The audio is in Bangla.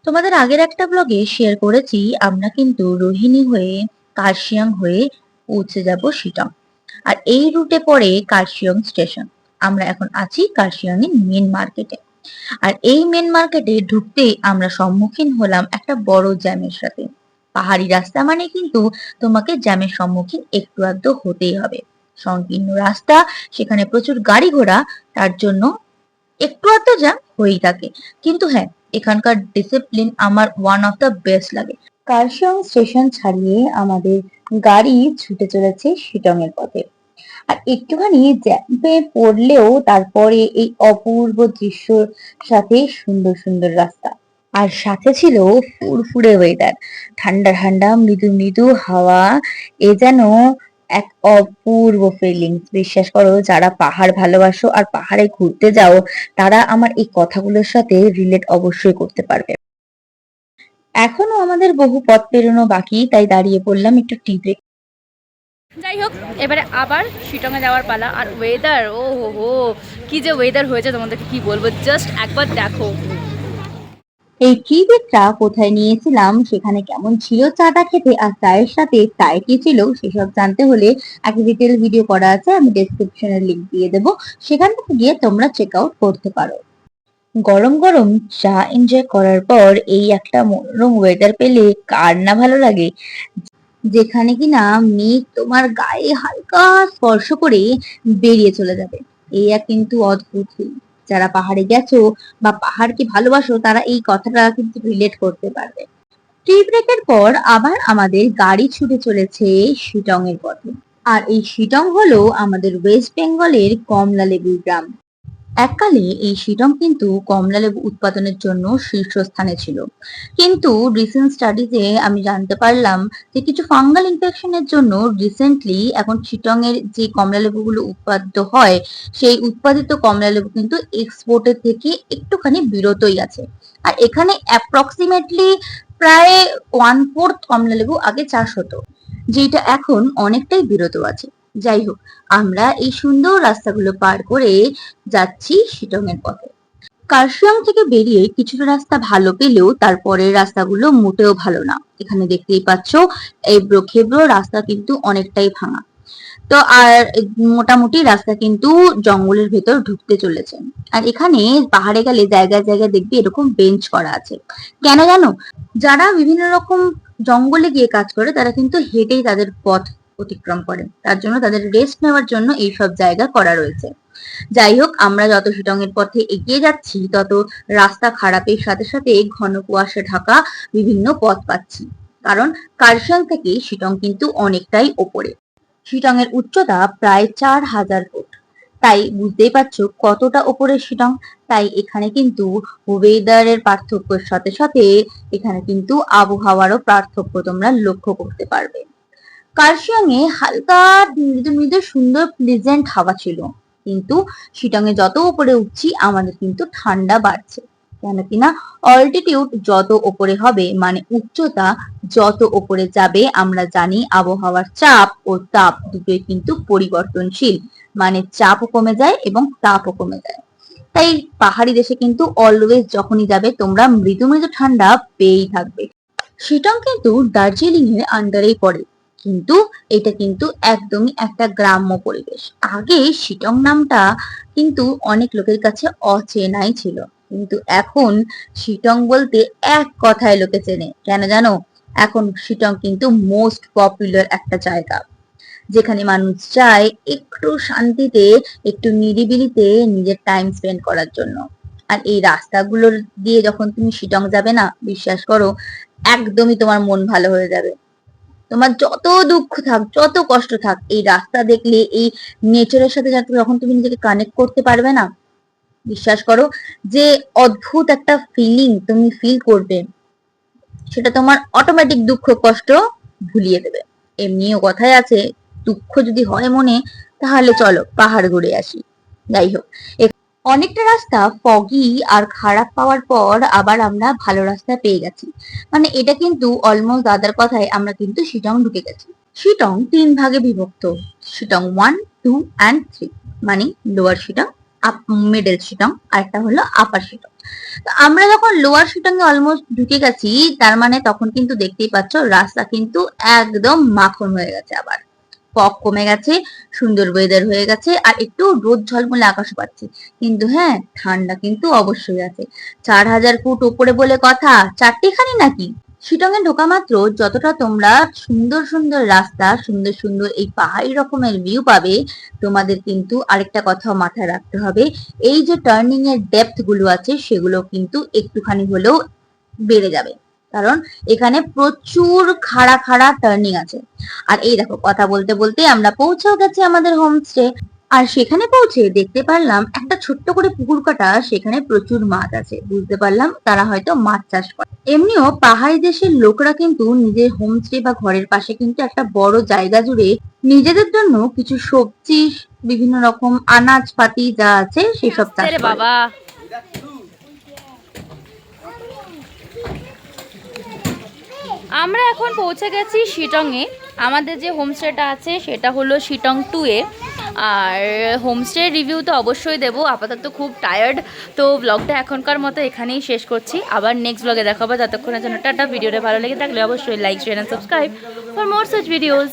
তোমাদের আগের একটা ব্লগে শেয়ার করেছি আমরা কিন্তু রোহিণী হয়ে কার্শিয়াং হয়ে পৌঁছে যাব শিলং। আর এই রুটে পড়ে কার্শিয়াং স্টেশন। আমরা এখন আছি কার্শিয়াং এর মেন মার্কেটে। আর এই মেন মার্কেটে ঢুকতেই আমরা সম্মুখীন হলাম একটা বড় জ্যামের সাথে। পাহাড়ি রাস্তা মানে কিন্তু তোমাকে জ্যামের সম্মুখীন একটু আধটু হতেই হবে। সংকীর্ণ রাস্তা, সেখানে প্রচুর গাড়ি ঘোড়া, তার জন্য একটু আধটু জ্যাম হয়েই থাকে। কিন্তু হ্যাঁ, এখানকার ডিসিপ্লিন আমার ওয়ান অফ দ্য বেস্ট লাগে। কার্শিয়ং স্টেশন ছাড়িয়ে আমাদের গাড়ি ছুটে চলেছে শিটং এর পথে। আর একটুখানি জ্যামে পড়লেও তারপরে এই অপূর্ব দৃশ্যর সাথে সুন্দর সুন্দর রাস্তা, আর সাথে ছিল ফুরফুরে ওয়েদার, ঠান্ডা ঠান্ডা মৃদু মৃদু হাওয়া। এ যেন এক অপূর্ব ফিলিংস। বিশ্বাস করো, যারা পাহাড় ভালোবাসো আর পাহাড়ে ঘুরতে যাও, তারা আমার এই কথাগুলোর সাথে রিলেট অবশ্যই করতে পারবে। এখনো আমাদের বহু পথ পেরোনো বাকি, তাই দাঁড়িয়ে পড়লাম একটু টি ব্রেক। যাই হোক, এবারে আবার শিটংয়ে যাওয়ার পালা। আর ওয়েদার, ও হো হো, কি যে ওয়েদার হয়েছে তোমাদেরকে কি বলবো, জাস্ট একবার দেখো। এই টি ব্রেকটা কোথায় নিয়েছিলাম, সেখানে কেমন ছিল চাটা খেতে, আর চায়ের সাথে চায় কি ছিল সেসব জানতে হলে একটা ডিটেল ভিডিও করা আছে, আমি ডেসক্রিপশনে লিংক দিয়ে দেবো, সেখান থেকে গিয়ে তোমরা চেক আউট করতে পারো। গরম গরম চা এনজয় করার পর এই একটা মনোরম ওয়েদার পেলে কার না ভালো লাগে, যেখানে কিনা মেঘ তোমার গায়ে হালকা স্পর্শ করে বেরিয়ে চলে যাবে। এই এক কিন্তু অদ্ভুত ফিল। যারা পাহাড়ে গেছো বা পাহাড়কে ভালোবাসো, তারা এই কথাটা কিন্তু রিলেট করতে পারবে। টি ব্রেকের পর আবার আমাদের গাড়ি ছুটে চলেছে শিটং এর পথে। আর এই শিটং হলো আমাদের ওয়েস্ট বেঙ্গলের কমলা লেবুর গ্রাম। এককালে এই শিলং কিন্তু কমলালেবু উৎপাদনের জন্য শীর্ষস্থানে ছিল, কিন্তু রিসেন্ট স্টাডিজে আমি জানতে পারলাম যে কিছু ফাঙ্গাল ইনফেকশনের জন্য রিসেন্টলি এখন শিলং এর যে কমলালেবুগুলো উৎপাদিত হয়, সেই উৎপাদিত কমলালেবু কিন্তু এক্সপোর্টের থেকে একটুখানি বিরতই আছে। আর এখানে অ্যাপ্রক্সিমেটলি প্রায় 1/4 কমলালেবু আগে চাষ হতো, যেটা এখন অনেকটাই বিরত আছে। যাই হোক, আমরা এই সুন্দর রাস্তাগুলো পার করে যাচ্ছি শিটং এর পথে। কার্শিয়াং থেকে বেরিয়ে কিছুটা রাস্তা ভালো পেলেও তারপরের রাস্তাগুলো মোটেও ভালো না। এখানে দেখতেই পাচ্ছ এবড়ো খেবড়ো রাস্তা, কিন্তু অনেকটাই ভাঙা। তো আর মোটামুটি রাস্তা কিন্তু জঙ্গলের ভেতর ঢুকতে চলেছে। আর এখানে পাহাড়ে গেলে জায়গায় জায়গায় দেখবি এরকম বেঞ্চ করা আছে। কেন জানো? যারা বিভিন্ন রকম জঙ্গলে গিয়ে কাজ করে, তারা কিন্তু হেঁটেই তাদের পথ অতিক্রম করে, তার জন্য তাদের রেস্ট নেওয়ার জন্য এইসব জায়গা করা রয়েছে। যাই হোক, আমরা যত শিটং এর পথে এগিয়ে যাচ্ছি, তত রাস্তা খারাপের সাথে সাথে ঘন কুয়াশা ঢাকা বিভিন্ন পথ পাচ্ছি। কারণ কার্শিয়াং থেকে শিটং কিন্তু অনেকটাই ওপরে। শিটং এর উচ্চতা প্রায় 4000 ফুট। তাই বুঝতেই পারছো কতটা ওপরে শিটং। তাই এখানে কিন্তু ওয়েদারের পার্থক্যের সাথে সাথে এখানে কিন্তু আবহাওয়ারও পার্থক্য তোমরা লক্ষ্য করতে পারবে। কার্শিয়াং এ হালকা মৃদু মৃদু সুন্দর প্লেজেন্ট হাওয়া ছিল, কিন্তু শিটং এ যত উপরে উঠছি আমাদের কিন্তু ঠান্ডা বাড়ছে। কেন কিনা অল্টিটিউড যত উপরে হবে মানে উচ্চতা যত উপরে যাবে, আমরা জানি আবহাওয়ার চাপ ও তাপ দুটোই কিন্তু পরিবর্তনশীল, মানে চাপও কমে যায় এবং তাপও কমে যায়। তাই পাহাড়ি দেশে কিন্তু অলওয়েজ যখনই যাবে তোমরা মৃদু মৃদু ঠান্ডা পেয়েই থাকবে। শিটং কিন্তু দার্জিলিং এর আন্ডারেই পড়ে, কিন্তু এটা কিন্তু একদমই একটা গ্রাম্য পরিবেশ। আগে শিটং নামটা কিন্তু অনেক লোকের কাছে অচেনাই ছিল, কিন্তু এখন শিটং বলতে এক কথায় লোকে চেনে। কেন জানো? এখন শিটং কিন্তু মোস্ট পপুলার একটা জায়গা, যেখানে মানুষ চায় একটু শান্তিতে, একটু নিরিবিলিতে নিজের টাইম স্পেন্ড করার জন্য। আর এই রাস্তাগুলোর দিয়ে যখন তুমি শিটং যাবে না, বিশ্বাস করো একদমই তোমার মন ভালো হয়ে যাবে। তোমার যত দুঃখ থাক, যত কষ্ট থাক, এই রাস্তা দেখলে, এই নেচারের সাথে যখন তুমি নিজেকে কানেক্ট করতে পারবে না, বিশ্বাস করো যে অদ্ভুত একটা ফিলিং তুমি ফিল করবে, সেটা তোমার অটোমেটিক দুঃখ কষ্ট ভুলিয়ে দেবে। এমনিও কথায় আছে, দুঃখ যদি হয় মনে, তাহলে চলো পাহাড় ঘুরে আসি। যাই হোক, অনেকটা রাস্তা ফগি আর খারাপ পাওয়ার পর আবার আমরা ভালো রাস্তা পেয়ে গেছি। মানে এটা কিন্তু অলমোস্ট দাদার কথায় আমরা কিন্তু শিটং ঢুকে গেছি। শিটং 3 ভাগে বিভক্ত, শিটং 1, 2 and 3, মানে লোয়ার শিটং, মিডল শিটং আর একটা হলো আপার শিটং। তো আমরা যখন লোয়ার শিটং এ অলমোস্ট ঢুকে গেছি, তার মানে তখন কিন্তু দেখতেই পাচ্ছ রাস্তা কিন্তু একদম মাখন হয়ে গেছে, আবার ফগ কমে গেছে, সুন্দর ওয়েদার হয়ে গেছে, আর একটু রোদ ঝলমলে আকাশ পাচ্ছি। কিন্তু হ্যাঁ, ঠান্ডা কিন্তু অবশ্যই আছে। 4000 ফুট উপরে বলে কথা, চারটিখানি নাকি? শিটং এ ঢোকা মাত্র যতটা তোমরা সুন্দর সুন্দর রাস্তা, সুন্দর সুন্দর এই পাহাড়ি রকমের ভিউ পাবে, তোমাদের কিন্তু আরেকটা কথা মাথায় রাখতে হবে, এই যে টার্নিং এর ডেপথ গুলো আছে সেগুলো কিন্তু একটুখানি হলেও বেড়ে যাবে, কারণ এখানে প্রচুর খাড়া খাড়া টার্নিং আছে। আর এই দেখো, কথা বলতে বলতে আমরা পৌঁছেও গেছি আমাদের হোমস্টে। আর সেখানে পৌঁছে দেখতে পারলাম একটা ছোট্ট করে পুকুর কাটা, সেখানে প্রচুর মাছ আছে, বুঝতে পারলাম তারা হয়তো মাছ চাষ করে। এমনিও পাহাড়ি দেশের লোকরা কিন্তু নিজের হোমস্টে বা ঘরের পাশে কিন্তু একটা বড় জায়গা জুড়ে নিজেদের জন্য কিছু সবজি, বিভিন্ন রকম আনাজপাতি যা আছে সেসব চাষ করে। বাবা আমরা এখন পৌঁছে গেছি শিটংয়ে। আমাদের যে হোমস্টেটা আছে সেটা হলো শিটং 2 এ। আর হোমস্টে রিভিউ তো অবশ্যই দেবো, আপাতত খুব টায়ার্ড, তো ব্লগটা এখনকার মতো এখানেই শেষ করছি। আবার নেক্সট ব্লগে দেখাবো, ততক্ষণের জন্য টাটা। ভিডিওটা ভালো লেগে থাকলে অবশ্যই like, share and subscribe for more such videos.